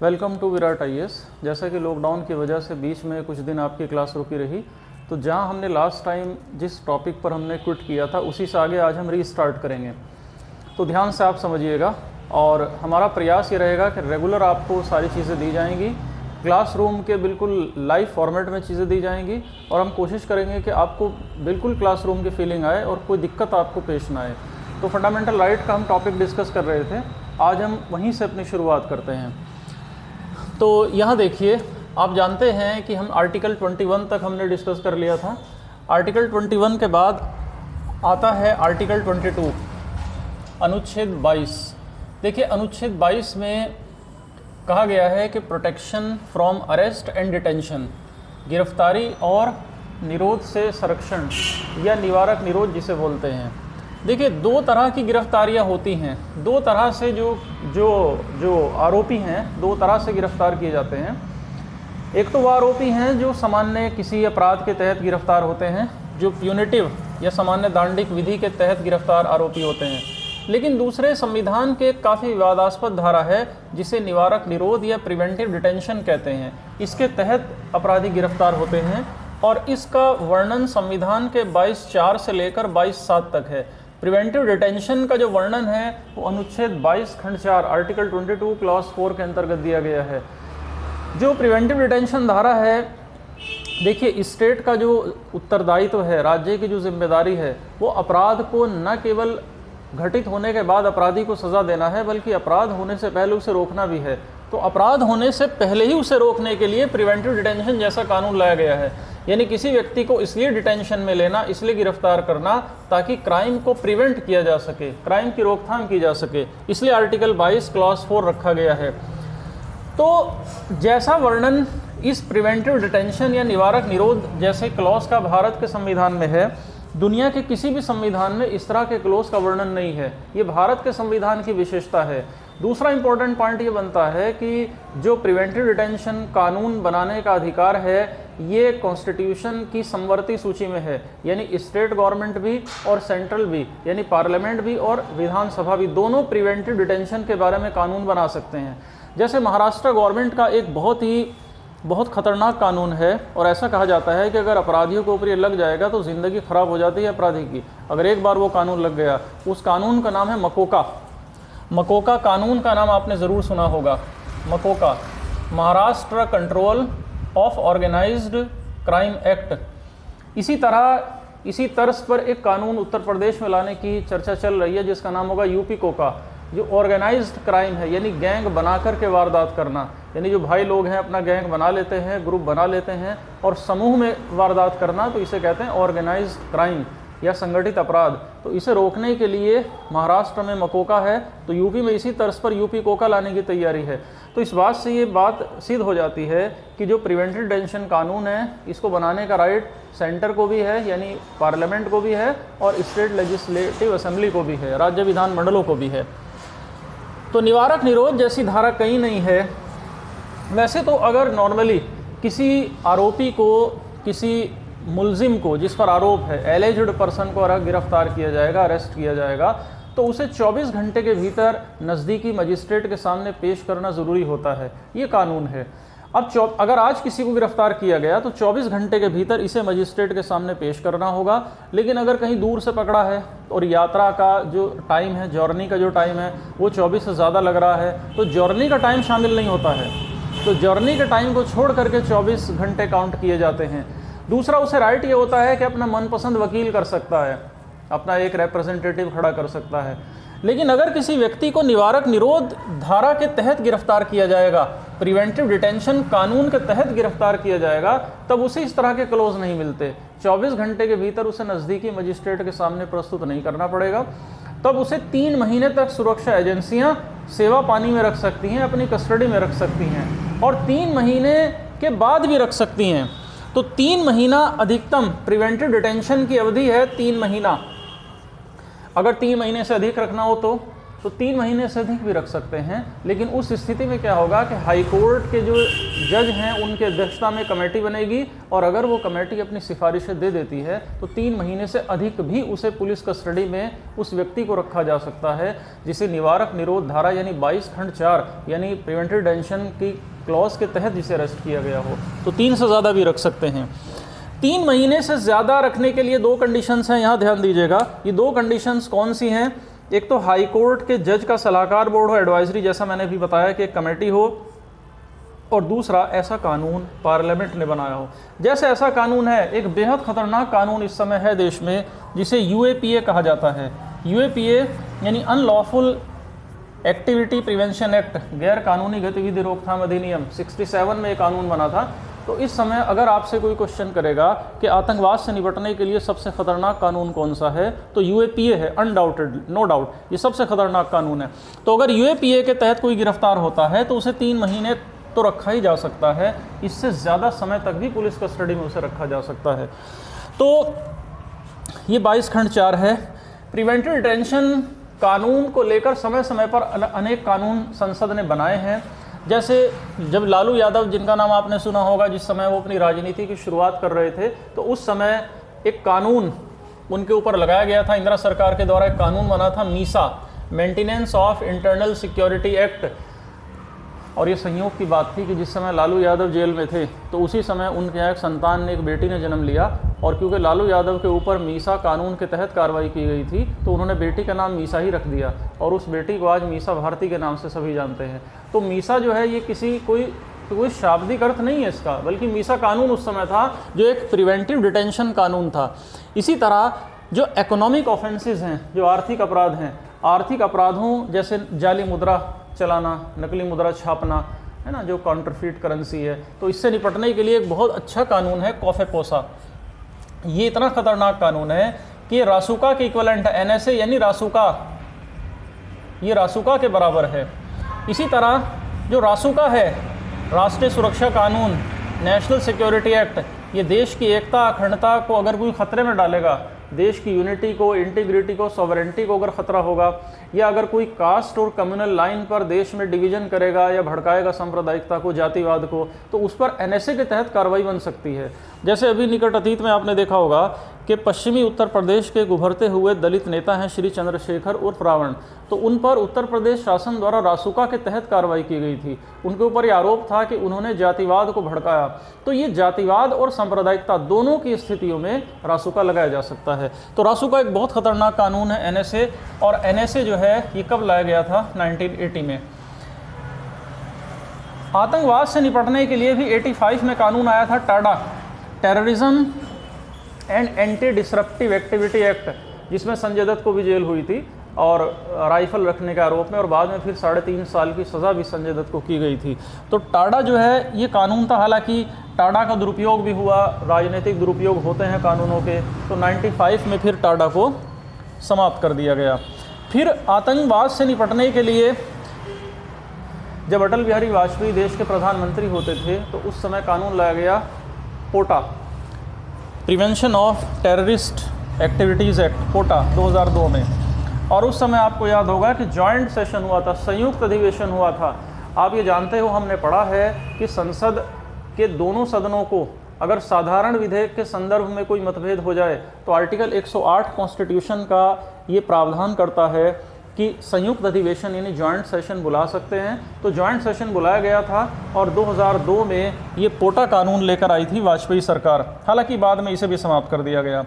Welcome to Virat IAS. जैसा कि lockdown की वजह से बीच में कुछ दिन आपकी क्लास रुकी रही, तो जहां हमने लास्ट टाइम जिस टॉपिक पर हमने क्विट किया था उसी से आगे आज हम रीस्टार्ट करेंगे। तो ध्यान से आप समझिएगा और हमारा प्रयास ये रहेगा कि रेगुलर आपको सारी चीज़ें दी जाएंगी, क्लासरूम के बिल्कुल लाइव फॉर्मेट में चीज़ें दी जाएंगी और हम कोशिश करेंगे कि आपको बिल्कुल क्लासरूम की फीलिंग आए और कोई दिक्कत आपको पेश ना आए। तो फंडामेंटल राइट का हम टॉपिक डिस्कस कर रहे थे, आज हम वहीं से अपनी शुरुआत करते हैं। तो यहाँ देखिए, आप जानते हैं कि हम आर्टिकल 21 तक हमने डिस्कस कर लिया था। आर्टिकल 21 के बाद आता है आर्टिकल 22, अनुच्छेद 22। देखिए, अनुच्छेद 22 में कहा गया है कि protection from arrest and detention, गिरफ्तारी और निरोध से संरक्षण या निवारक निरोध जिसे बोलते हैं। देखिए, दो तरह की गिरफ्तारियां होती हैं, दो तरह से जो आरोपी हैं दो तरह से गिरफ्तार किए जाते हैं। एक तो वो आरोपी हैं जो सामान्य किसी अपराध के तहत गिरफ्तार होते हैं, जो प्यूनिटिव या सामान्य दांडिक विधि के तहत गिरफ्तार आरोपी होते हैं। लेकिन दूसरे संविधान के काफ़ी विवादास्पद धारा है जिसे निवारक निरोध या प्रिवेंटिव डिटेंशन कहते हैं। इसके तहत अपराधी गिरफ्तार होते हैं और इसका वर्णन संविधान के 22(4) से लेकर 22(7) तक है। प्रिवेंटिव डिटेंशन का जो वर्णन है वो अनुच्छेद 22 खंड 4 आर्टिकल 22 क्लॉज 4 के अंतर्गत दिया गया है। जो प्रिवेंटिव डिटेंशन धारा है, देखिए, स्टेट का जो उत्तरदायित्व है, राज्य की जो जिम्मेदारी है, वो अपराध को न केवल घटित होने के बाद अपराधी को सज़ा देना है बल्कि अपराध होने से पहले उसे रोकना भी है। तो अपराध होने से पहले ही उसे रोकने के लिए प्रिवेंटिव डिटेंशन जैसा कानून लाया गया है। यानी किसी व्यक्ति को इसलिए डिटेंशन में लेना, इसलिए गिरफ्तार करना ताकि क्राइम को प्रिवेंट किया जा सके, क्राइम की रोकथाम की जा सके, इसलिए आर्टिकल 22 क्लॉज 4 रखा गया है। तो जैसा वर्णन इस प्रिवेंटिव डिटेंशन या निवारक निरोध जैसे क्लॉज का भारत के संविधान में है, दुनिया के किसी भी संविधान में इस तरह के क्लॉज का वर्णन नहीं है। ये भारत के संविधान की विशेषता है। दूसरा इंपॉर्टेंट पॉइंट ये बनता है कि जो प्रिवेंटिव डिटेंशन कानून बनाने का अधिकार है, ये कॉन्स्टिट्यूशन की समवर्ती सूची में है। यानी स्टेट गवर्नमेंट भी और सेंट्रल भी, यानी पार्लियामेंट भी और विधानसभा भी, दोनों प्रिवेंटिव डिटेंशन के बारे में कानून बना सकते हैं। जैसे महाराष्ट्र गवर्नमेंट का एक बहुत खतरनाक कानून है और ऐसा कहा जाता है कि अगर अपराधियों के ऊपर ये लग जाएगा तो ज़िंदगी ख़राब हो जाती है अपराधी की, अगर एक बार वो कानून लग गया। उस कानून का नाम है मकोका कानून का नाम आपने ज़रूर सुना होगा। MCOCA, Maharashtra control of organised crime act. इसी तर्ज पर एक कानून उत्तर प्रदेश में लाने की चर्चा चल रही है जिसका नाम होगा यूपी कोका, जो ऑर्गेनाइज्ड क्राइम है, यानी गैंग बना करके वारदात करना। यानी जो भाई लोग हैं अपना गैंग बना लेते हैं, ग्रुप बना लेते हैं और समूह में वारदात करना, तो इसे कहते हैं ऑर्गेनाइज्ड क्राइम या संगठित अपराध। तो इसे रोकने के लिए महाराष्ट्र में मकोका है, तो यूपी में इसी तर्ज पर यूपी कोका लाने की तैयारी है। तो इस बात से ये बात सिद्ध हो जाती है कि जो प्रिवेंटिव डिटेंशन कानून है, इसको बनाने का राइट सेंटर को भी है, यानी पार्लियामेंट को भी है, और स्टेट लेजिस्लेटिव असेंबली को भी है, राज्य विधानमंडलों को भी है। तो निवारक निरोध जैसी धारा कहीं नहीं है। वैसे तो अगर नॉर्मली किसी आरोपी को, किसी मुलजिम को जिस पर आरोप है, एलिज्ड पर्सन को अगर गिरफ्तार किया जाएगा, अरेस्ट किया जाएगा, तो उसे 24 घंटे के भीतर नज़दीकी मजिस्ट्रेट के सामने पेश करना ज़रूरी होता है। ये कानून है। अब अगर आज किसी को गिरफ्तार किया गया तो 24 घंटे के भीतर इसे मजिस्ट्रेट के सामने पेश करना होगा। लेकिन अगर कहीं दूर से पकड़ा है और यात्रा का जो टाइम है, जर्नी का जो टाइम है, वो 24 से ज़्यादा लग रहा है, तो जर्नी का टाइम शामिल नहीं होता है। तो जर्नी के टाइम को छोड़ करके 24 घंटे काउंट किए जाते हैं। दूसरा, उसे राइट ये होता है कि अपना मनपसंद वकील कर सकता है, अपना एक रिप्रेजेंटेटिव खड़ा कर सकता है। लेकिन अगर किसी व्यक्ति को निवारक निरोध धारा के तहत गिरफ्तार किया जाएगा, प्रिवेंटिव डिटेंशन कानून के तहत गिरफ्तार किया जाएगा, तब उसे इस तरह के क्लोज नहीं मिलते। 24 घंटे के भीतर उसे नज़दीकी मजिस्ट्रेट के सामने प्रस्तुत नहीं करना पड़ेगा। तब उसे 3 महीने तक सुरक्षा एजेंसियां सेवा पानी में रख सकती हैं, अपनी कस्टडी में रख सकती हैं, और 3 महीने के बाद भी रख सकती हैं। तो 3 महीना अधिकतम प्रिवेंटिव डिटेंशन की अवधि है, 3 महीना। अगर 3 महीने से अधिक रखना हो तो तो 3 महीने से अधिक भी रख सकते हैं। लेकिन उस स्थिति में क्या होगा कि हाई कोर्ट के जो जज हैं उनके अध्यक्षता में कमेटी बनेगी, और अगर वो कमेटी अपनी सिफारिशें दे देती है तो 3 महीने से अधिक भी उसे पुलिस कस्टडी में उस व्यक्ति को रखा जा सकता है, जिसे निवारक निरोध धारा यानी 22 खंड 4 यानी प्रिवेंटिव डिटेंशन की क्लॉज के तहत जिसे अरेस्ट किया गया हो। तो 3 से ज़्यादा भी रख सकते हैं। 3 महीने से ज़्यादा रखने के लिए 2 कंडीशंस हैं, यहाँ ध्यान दीजिएगा। ये 2 कंडीशंस कौन सी हैं? एक तो हाई कोर्ट के जज का सलाहकार बोर्ड हो, एडवाइजरी, जैसा मैंने अभी बताया कि एक कमेटी हो, और दूसरा ऐसा कानून पार्लियामेंट ने बनाया हो। जैसे ऐसा कानून है, एक बेहद खतरनाक कानून इस समय है देश में जिसे यूएपीए कहा जाता है। यूएपीए यानी अनलॉफुल एक्टिविटी प्रिवेंशन एक्ट, गैर कानूनी गतिविधि रोकथाम अधिनियम, 67 में एक कानून बना था। तो इस समय अगर आपसे कोई क्वेश्चन करेगा कि आतंकवाद से निपटने के लिए सबसे खतरनाक कानून कौन सा है, तो यूएपीए है, अनडाउटेड, नो डाउट, ये सबसे खतरनाक कानून है। तो अगर यूएपीए के तहत कोई गिरफ्तार होता है तो उसे 3 महीने तो रखा ही जा सकता है, इससे ज़्यादा समय तक भी पुलिस कस्टडी में उसे रखा जा सकता है। तो ये 22 खंड 4 है। प्रिवेंटिव डिटेंशन कानून को लेकर समय समय पर अनेक कानून संसद ने बनाए हैं। जैसे जब लालू यादव, जिनका नाम आपने सुना होगा, जिस समय वो अपनी राजनीति की शुरुआत कर रहे थे, तो उस समय एक कानून उनके ऊपर लगाया गया था, इंदिरा सरकार के द्वारा एक कानून बना था, Misa, maintenance of internal security act. और ये संयोग की बात थी कि जिस समय लालू यादव जेल में थे तो उसी समय उनके यहाँ एक संतान ने, एक बेटी ने जन्म लिया, और क्योंकि लालू यादव के ऊपर मीसा कानून के तहत कार्रवाई की गई थी तो उन्होंने बेटी का नाम मीसा ही रख दिया, और उस बेटी को आज मीसा भारती के नाम से सभी जानते हैं। तो मीसा जो है ये किसी कोई शाब्दिक अर्थ नहीं है इसका, बल्कि मीसा कानून उस समय था जो एक प्रिवेंटिव डिटेंशन कानून था। इसी तरह जो इकोनॉमिक ऑफेंसेस हैं, जो आर्थिक अपराध हैं, आर्थिक अपराधों जैसे जाली मुद्रा चलाना, नकली मुद्रा छापना, है ना, जो काउंटरफीट करेंसी है, तो इससे निपटने के लिए एक बहुत अच्छा कानून है कॉफेपोसा। ये इतना खतरनाक कानून है कि रासुका के इक्विवेलेंट है, एनएसए यानी रासुका, ये रासुका के बराबर है। इसी तरह जो रासुका है, राष्ट्रीय सुरक्षा कानून, नेशनल सिक्योरिटी एक्ट, ये देश की एकता, अखंडता को अगर कोई खतरे में डालेगा, देश की यूनिटी को, इंटीग्रिटी को, सॉवरेंटी को अगर खतरा होगा, या अगर कोई कास्ट और कम्युनल लाइन पर देश में डिवीजन करेगा या भड़काएगा सांप्रदायिकता को, जातिवाद को, तो उस पर एनएसए के तहत कार्रवाई बन सकती है। जैसे अभी निकट अतीत में आपने देखा होगा कि पश्चिमी उत्तर प्रदेश के उभरते हुए दलित नेता हैं श्री चंद्रशेखर उर्फ रावण, तो उन पर उत्तर प्रदेश शासन द्वारा रासुका के तहत कार्रवाई की गई थी। उनके ऊपर यह आरोप था कि उन्होंने जातिवाद को भड़काया। तो ये जातिवाद और सांप्रदायिकता दोनों की स्थितियों में रासुका लगाया जा सकता है। तो रासुका एक बहुत खतरनाक कानून है, एनएसए। और एनएसए जो है ये कब लाया गया था? 1980 में। आतंकवाद से निपटने के लिए भी 85 में कानून आया था, Tada, terrorism and anti disruptive activity act, जिसमें संजय दत्त को भी जेल हुई थी और राइफल रखने के आरोप में, और बाद में फिर 3.5 साल की सज़ा भी संजय दत्त को की गई थी। तो टाडा जो है ये कानून था, हालांकि टाडा का दुरुपयोग भी हुआ, राजनीतिक दुरुपयोग होते हैं कानूनों के, तो 95 में फिर टाडा को समाप्त कर दिया गया। फिर आतंकवाद से निपटने के लिए जब अटल बिहारी वाजपेयी देश के प्रधानमंत्री होते थे तो उस समय कानून लाया गया, POTA, prevention of terrorist activities act, POTA, 2002 में। और उस समय आपको याद होगा कि जॉइंट सेशन हुआ था, संयुक्त अधिवेशन हुआ था। आप ये जानते हो, हमने पढ़ा है कि संसद के दोनों सदनों को अगर साधारण विधेयक के संदर्भ में कोई मतभेद हो जाए तो आर्टिकल 108 कॉन्स्टिट्यूशन का ये प्रावधान करता है कि संयुक्त अधिवेशन यानी जॉइंट सेशन बुला सकते हैं। तो जॉइंट सेशन बुलाया गया था और 2002 में ये पोटा कानून लेकर आई थी वाजपेयी सरकार, हालांकि बाद में इसे भी समाप्त कर दिया गया।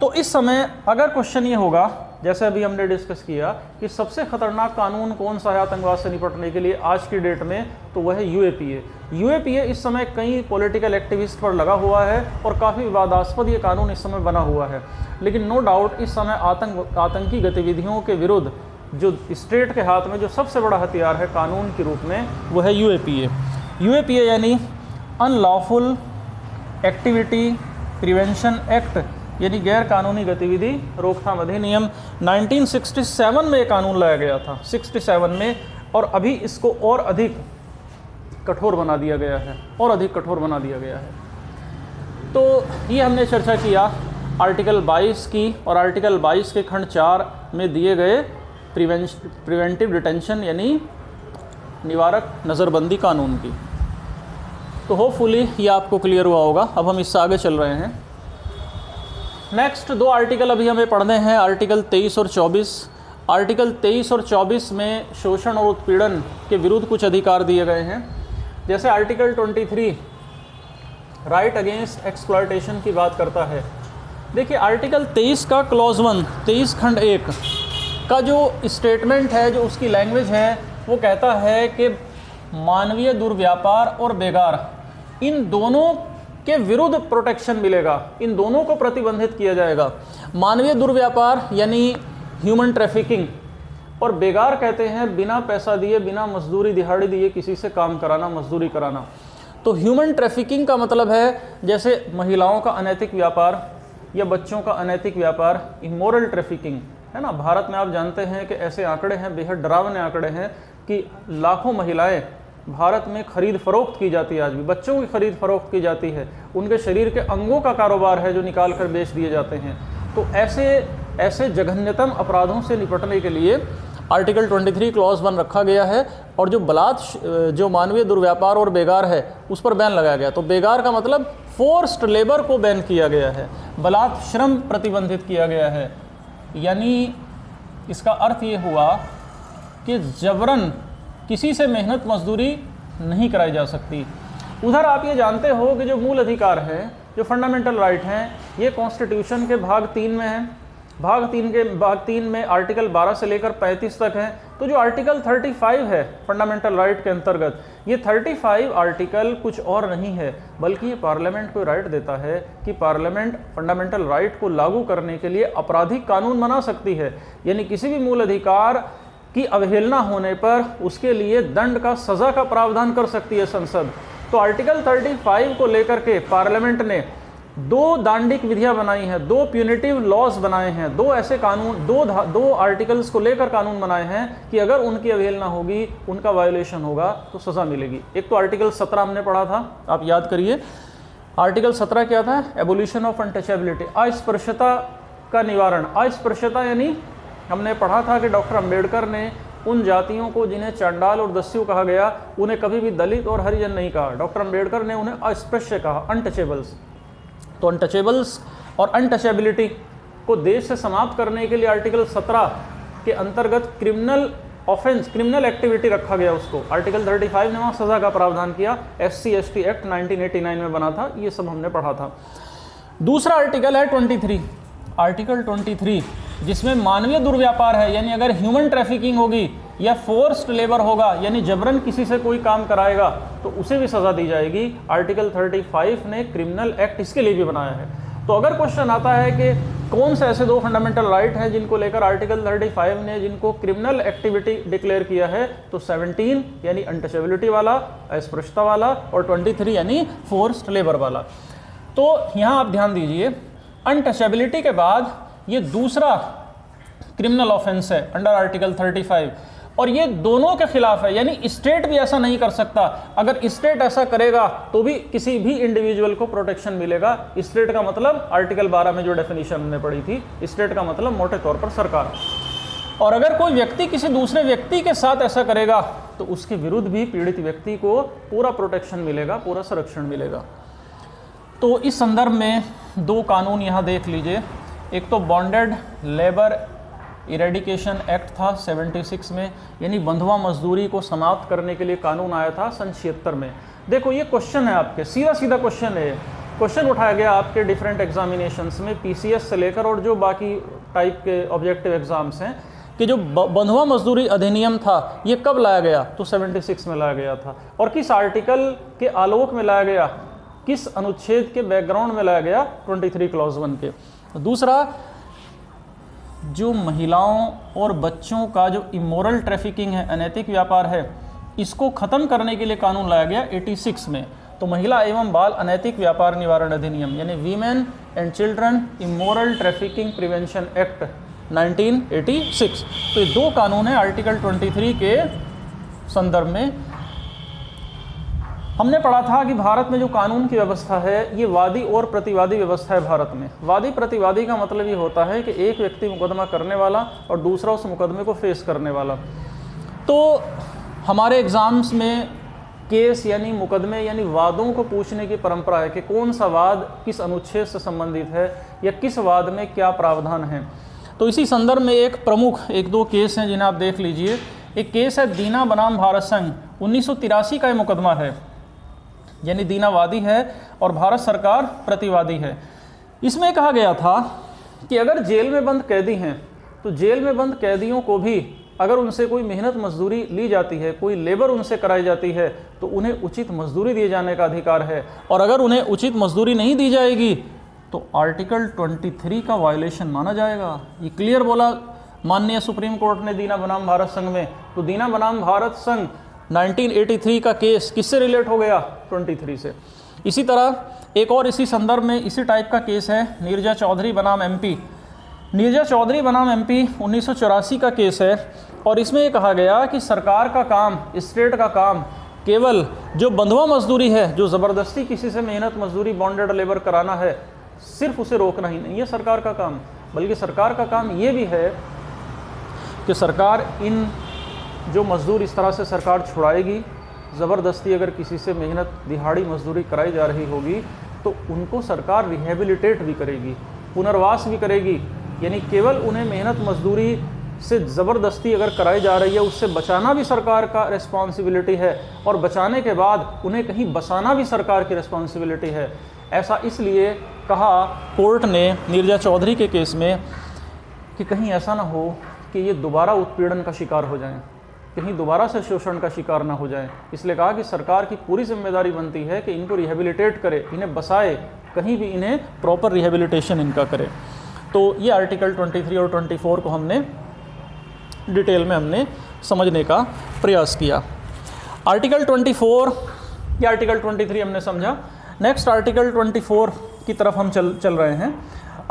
तो इस समय अगर क्वेश्चन ये होगा, जैसे अभी हमने डिस्कस किया कि सबसे खतरनाक कानून कौन सा है आतंकवाद से निपटने के लिए आज की डेट में, तो वह है यूएपीए। यूएपीए इस समय कई पॉलिटिकल एक्टिविस्ट पर लगा हुआ है और काफ़ी विवादास्पद ये कानून इस समय बना हुआ है। लेकिन नो डाउट इस समय आतंकी गतिविधियों के विरुद्ध जो स्टेट के हाथ में जो सबसे बड़ा हथियार है कानून के रूप में, वो है यूएपीए। यूएपीए यानी अनलॉफुल एक्टिविटी प्रिवेंशन एक्ट, यानी गैर कानूनी गतिविधि रोकथाम अधिनियम। 1967 में ये कानून लाया गया था, 67 में, और अभी इसको और अधिक कठोर बना दिया गया है, और अधिक कठोर बना दिया गया है। तो ये हमने चर्चा किया आर्टिकल 22 की, और आर्टिकल 22 के खंड 4 में दिए गए प्रिवेंटिव डिटेंशन यानी निवारक नज़रबंदी कानून की। तो होपफुली ये आपको क्लियर हुआ होगा। अब हम इससे आगे चल रहे हैं। नेक्स्ट 2 आर्टिकल अभी हमें पढ़ने हैं, आर्टिकल 23 और 24। आर्टिकल 23 और 24 में शोषण और उत्पीड़न के विरुद्ध कुछ अधिकार दिए गए हैं। जैसे आर्टिकल 23 राइट अगेंस्ट एक्सप्लॉयटेशन की बात करता है। देखिए आर्टिकल 23 का क्लॉज 1 23 खंड 1 का जो स्टेटमेंट है, जो उसकी लैंग्वेज है, वो कहता है कि मानवीय दुर्व्यापार और बेगार इन दोनों के विरुद्ध प्रोटेक्शन मिलेगा, इन दोनों को प्रतिबंधित किया जाएगा। मानवीय दुर्व्यापार यानी ह्यूमन ट्रैफिकिंग, और बेगार कहते हैं बिना पैसा दिए, बिना मजदूरी दिहाड़ी दिए किसी से काम कराना, मजदूरी कराना। तो ह्यूमन ट्रैफिकिंग का मतलब है जैसे महिलाओं का अनैतिक व्यापार या बच्चों का अनैतिक व्यापार, इमोरल ट्रैफिकिंग है ना। भारत में आप जानते हैं कि ऐसे आंकड़े हैं, बेहद डरावने आंकड़े हैं कि लाखों महिलाएं भारत में खरीद फरोख्त की जाती है। आज भी बच्चों की खरीद फरोख्त की जाती है, उनके शरीर के अंगों का कारोबार है जो निकाल कर बेच दिए जाते हैं। तो ऐसे जघन्यतम अपराधों से निपटने के लिए आर्टिकल 23 क्लॉज 1 रखा गया है। और जो मानवीय दुर्व्यापार और बेगार है उस पर बैन लगाया गया। तो बेगार का मतलब फोर्स्ड लेबर को बैन किया गया है, बलात् श्रम प्रतिबंधित किया गया है। यानी इसका अर्थ ये हुआ कि जबरन किसी से मेहनत मजदूरी नहीं कराई जा सकती। उधर आप ये जानते हो कि जो मूल अधिकार हैं, जो फंडामेंटल राइट हैं, ये कॉन्स्टिट्यूशन के भाग 3 में हैं। भाग 3 में आर्टिकल 12 से लेकर 35 तक है। तो जो आर्टिकल 35 है फंडामेंटल राइट के अंतर्गत, ये 35 आर्टिकल कुछ और नहीं है, बल्कि ये पार्लियामेंट को राइट देता है कि पार्लियामेंट फंडामेंटल राइट को लागू करने के लिए आपराधिक कानून बना सकती है। यानी किसी भी मूल अधिकार की अवहेलना होने पर उसके लिए दंड का, सज़ा का प्रावधान कर सकती है संसद। तो आर्टिकल 35 को लेकर के पार्लियामेंट ने 2 दांडिक विधियां बनाई हैं, 2 प्यूनिटिव लॉज बनाए हैं, 2 ऐसे कानून, 2 आर्टिकल्स को लेकर कानून बनाए हैं कि अगर उनकी अवहेलना होगी, उनका वायोलेशन होगा तो सज़ा मिलेगी। एक तो आर्टिकल 17 हमने पढ़ा था, आप याद करिए। आर्टिकल 17 क्या था? एबोलिशन ऑफ अनटचेबिलिटी, अस्पृश्यता का निवारण। अस्पृश्यता यानी हमने पढ़ा था कि डॉक्टर अंबेडकर ने उन जातियों को जिन्हें चांडाल और दस्यु कहा गया, उन्हें कभी भी दलित और हरिजन नहीं कहा। डॉक्टर अंबेडकर ने उन्हें अस्पृश्य कहा, अनटचेबल्स। तो अनटचेबल्स और अनटचेबिलिटी को देश से समाप्त करने के लिए आर्टिकल 17 के अंतर्गत क्रिमिनल ऑफेंस, क्रिमिनल एक्टिविटी रखा गया उसको। आर्टिकल 35 ने वहाँ सज़ा का प्रावधान किया। SC/ST एक्ट 1989 में बना था, ये सब हमने पढ़ा था। दूसरा आर्टिकल है 23, आर्टिकल 23 जिसमें मानवीय दुर्व्यापार है, यानी अगर ह्यूमन ट्रैफिकिंग होगी या फोर्स्ड लेबर होगा, यानी जबरन किसी से कोई काम कराएगा तो उसे भी सज़ा दी जाएगी। आर्टिकल 35 ने क्रिमिनल एक्ट इसके लिए भी बनाया है। तो अगर क्वेश्चन आता है कि कौन से ऐसे 2 फंडामेंटल राइट हैं जिनको लेकर आर्टिकल 35 ने जिनको क्रिमिनल एक्टिविटी डिक्लेयर किया है, तो 17 यानी अनटचेबिलिटी वाला, अस्पृश्यता वाला, और 23 यानी फोर्स्ड लेबर वाला। तो यहाँ आप ध्यान दीजिए, अनटचेबिलिटी के बाद ये दूसरा क्रिमिनल ऑफेंस है अंडर आर्टिकल 35, और ये दोनों के खिलाफ है। यानी स्टेट भी ऐसा नहीं कर सकता। अगर स्टेट ऐसा करेगा तो भी किसी भी इंडिविजुअल को प्रोटेक्शन मिलेगा। स्टेट का मतलब आर्टिकल 12 में जो डेफिनेशन हमने पढ़ी थी, स्टेट का मतलब मोटे तौर पर सरकार। और अगर कोई व्यक्ति किसी दूसरे व्यक्ति के साथ ऐसा करेगा तो उसके विरुद्ध भी पीड़ित व्यक्ति को पूरा प्रोटेक्शन मिलेगा, पूरा संरक्षण मिलेगा। तो इस संदर्भ में 2 कानून यहाँ देख लीजिए। एक तो बॉन्डेड लेबर इरेडिकेशन एक्ट था 76 में, यानी बंधुआ मजदूरी को समाप्त करने के लिए कानून आया था सन 76 में। देखो ये क्वेश्चन है आपके, सीधा सीधा क्वेश्चन है। क्वेश्चन उठाया गया आपके डिफरेंट एग्जामिनेशंस में, PCS से लेकर और जो बाकी टाइप के ऑब्जेक्टिव एग्जाम्स हैं, कि जो बंधुआ मजदूरी अधिनियम था ये कब लाया गया? तो 76 में लाया गया था। और किस आर्टिकल के आलोक में लाया गया, किस अनुच्छेद के बैकग्राउंड में लाया गया? 23 क्लॉज 1 के। दूसरा, जो महिलाओं और बच्चों का जो इमोरल ट्रैफिकिंग है, अनैतिक व्यापार है, इसको ख़त्म करने के लिए कानून लाया गया 86 में। तो महिला एवं बाल अनैतिक व्यापार निवारण अधिनियम, यानी women and children immoral trafficking prevention act 1986। तो ये 2 कानून है आर्टिकल 23 के संदर्भ में। हमने पढ़ा था कि भारत में जो कानून की व्यवस्था है ये वादी और प्रतिवादी व्यवस्था है भारत में। वादी प्रतिवादी का मतलब ये होता है कि एक व्यक्ति मुकदमा करने वाला और दूसरा उस मुकदमे को फेस करने वाला। तो हमारे एग्ज़ाम्स में केस यानी मुकदमे यानी वादों को पूछने की परंपरा है कि कौन सा वाद किस अनुच्छेद से संबंधित है या किस वाद में क्या प्रावधान है। तो इसी संदर्भ में एक प्रमुख 1-2 केस हैं जिन्हें आप देख लीजिए। एक केस है दीना बनाम भारत संघ, 1983 का ये मुकदमा है, यानी दीना वादी है और भारत सरकार प्रतिवादी है। इसमें कहा गया था कि अगर जेल में बंद कैदी हैं तो जेल में बंद कैदियों को भी अगर उनसे कोई मेहनत मजदूरी ली जाती है, कोई लेबर उनसे कराई जाती है तो उन्हें उचित मजदूरी दिए जाने का अधिकार है, और अगर उन्हें उचित मजदूरी नहीं दी जाएगी तो आर्टिकल 23 का वायलेशन माना जाएगा। ये क्लियर बोला माननीय सुप्रीम कोर्ट ने दीना बनाम भारत संघ में। तो दीना बनाम भारत संघ 1983 का केस किससे रिलेट हो गया? 23 से। इसी तरह एक और इसी संदर्भ में इसी टाइप का केस है नीरजा चौधरी बनाम एमपी। नीरजा चौधरी बनाम एमपी 1984 का केस है और इसमें ये कहा गया कि सरकार का काम, स्टेट का काम केवल जो बंधुआ मजदूरी है, जो ज़बरदस्ती किसी से मेहनत मजदूरी बॉन्डेड लेबर कराना है, सिर्फ उसे रोकना ही नहीं है सरकार का काम, बल्कि सरकार का काम ये भी है कि सरकार इन जो मजदूर इस तरह से सरकार छुड़ाएगी, ज़बरदस्ती अगर किसी से मेहनत दिहाड़ी मजदूरी कराई जा रही होगी तो उनको सरकार रिहेबिलिटेट भी करेगी, पुनर्वास भी करेगी। यानी केवल उन्हें मेहनत मजदूरी से ज़बरदस्ती अगर कराई जा रही है उससे बचाना भी सरकार का रिस्पॉन्सिबिलिटी है, और बचाने के बाद उन्हें कहीं बसाना भी सरकार की रिस्पॉन्सिबिलिटी है। ऐसा इसलिए कहा कोर्ट ने नीरजा चौधरी के केस में कि कहीं ऐसा ना हो कि ये दोबारा उत्पीड़न का शिकार हो जाएं, कहीं दोबारा से शोषण का शिकार ना हो जाएं। इसलिए कहा कि सरकार की पूरी जिम्मेदारी बनती है कि इनको रिहेबिलिटेट करे, इन्हें बसाए, कहीं भी इन्हें प्रॉपर रिहेबिलिटेशन इनका करे। तो ये आर्टिकल 23 और 24 को हमने डिटेल में हमने समझने का प्रयास किया। आर्टिकल 24 या आर्टिकल 23 हमने समझा। नेक्स्ट आर्टिकल 24 की तरफ हम चल रहे हैं।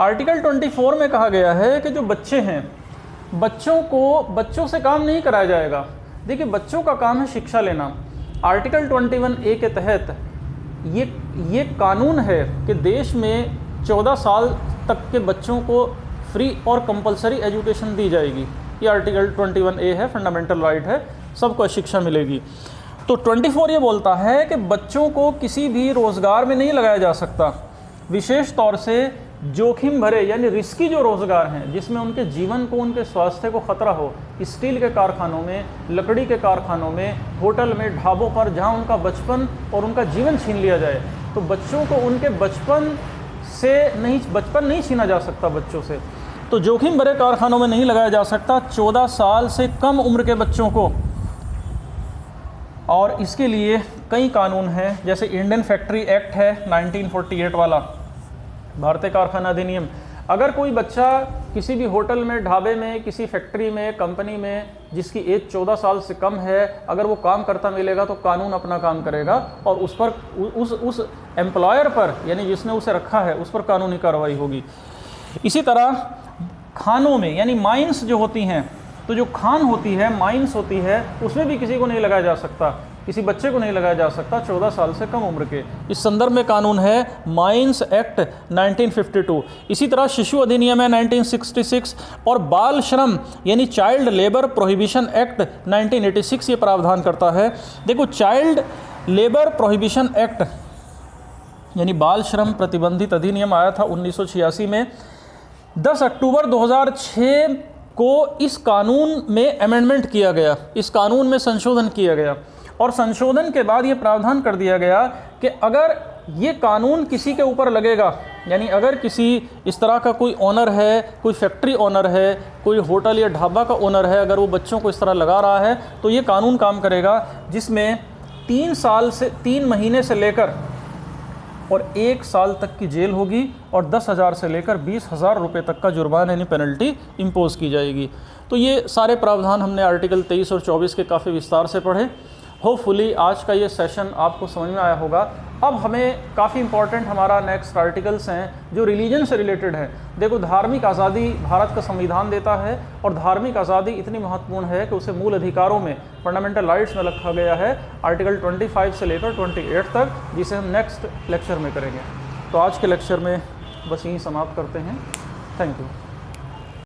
आर्टिकल 24 में कहा गया है कि जो बच्चे हैं, बच्चों से काम नहीं कराया जाएगा। देखिए, बच्चों का काम है शिक्षा लेना। आर्टिकल 21A के तहत ये कानून है कि देश में 14 साल तक के बच्चों को फ्री और कंपलसरी एजुकेशन दी जाएगी। ये आर्टिकल 21A है, फंडामेंटल राइट है, सबको शिक्षा मिलेगी। तो 24 ये बोलता है कि बच्चों को किसी भी रोज़गार में नहीं लगाया जा सकता, विशेष तौर से जोखिम भरे यानी रिस्की जो रोज़गार हैं जिसमें उनके जीवन को, उनके स्वास्थ्य को ख़तरा हो। स्टील के कारखानों में, लकड़ी के कारखानों में, होटल में, ढाबों पर, जहां उनका बचपन और उनका जीवन छीन लिया जाए। तो बच्चों को उनके बचपन नहीं छीना जा सकता बच्चों से। तो जोखिम भरे कारखानों में नहीं लगाया जा सकता 14 साल से कम उम्र के बच्चों को। और इसके लिए कई कानून हैं, जैसे इंडियन फैक्ट्री एक्ट है 1948 वाला, भारतीय कारखाना अधिनियम। अगर कोई बच्चा किसी भी होटल में, ढाबे में, किसी फैक्ट्री में, कंपनी में जिसकी एज 14 साल से कम है, अगर वो काम करता मिलेगा तो कानून अपना काम करेगा और उस पर उस एम्प्लॉयर पर, यानी जिसने उसे रखा है, उस पर कानूनी कार्रवाई होगी। इसी तरह खानों में, यानी माइंस जो होती हैं, तो जो खान होती है, माइंस होती है, उसमें भी किसी को नहीं लगाया जा सकता, किसी बच्चे को नहीं लगाया जा सकता 14 साल से कम उम्र के। इस संदर्भ में कानून है माइंस एक्ट 1952। इसी तरह शिशु अधिनियम है 1966 और बाल श्रम यानी चाइल्ड लेबर प्रोहिबिशन एक्ट 1986 ये प्रावधान करता है। देखो, चाइल्ड लेबर प्रोहिबिशन एक्ट यानी बाल श्रम प्रतिबंधित अधिनियम आया था 1986 में। 10 अक्टूबर 2006 को इस कानून में अमेंडमेंट किया गया, इस कानून में संशोधन किया गया, और संशोधन के बाद ये प्रावधान कर दिया गया कि अगर ये कानून किसी के ऊपर लगेगा, यानी अगर किसी इस तरह का कोई ओनर है, कोई फैक्ट्री ओनर है, कोई होटल या ढाबा का ओनर है, अगर वो बच्चों को इस तरह लगा रहा है तो ये कानून काम करेगा, जिसमें 3 महीने से लेकर और 1 साल तक की जेल होगी और 10,000 से लेकर 20,000 रुपये तक का जुर्माना यानी पेनल्टी इम्पोज की जाएगी। तो ये सारे प्रावधान हमने आर्टिकल 23 और 24 के काफ़ी विस्तार से पढ़े। होपफुली आज का ये सेशन आपको समझ में आया होगा। अब हमें काफ़ी इंपॉर्टेंट हमारा नेक्स्ट आर्टिकल्स हैं जो रिलीजन से रिलेटेड है। देखो, धार्मिक आज़ादी भारत का संविधान देता है और धार्मिक आज़ादी इतनी महत्वपूर्ण है कि उसे मूल अधिकारों में, फंडामेंटल राइट्स में रखा गया है, आर्टिकल 25 से लेकर 28 तक, जिसे हम नेक्स्ट लेक्चर में करेंगे। तो आज के लेक्चर में बस यहीं समाप्त करते हैं। Thank you.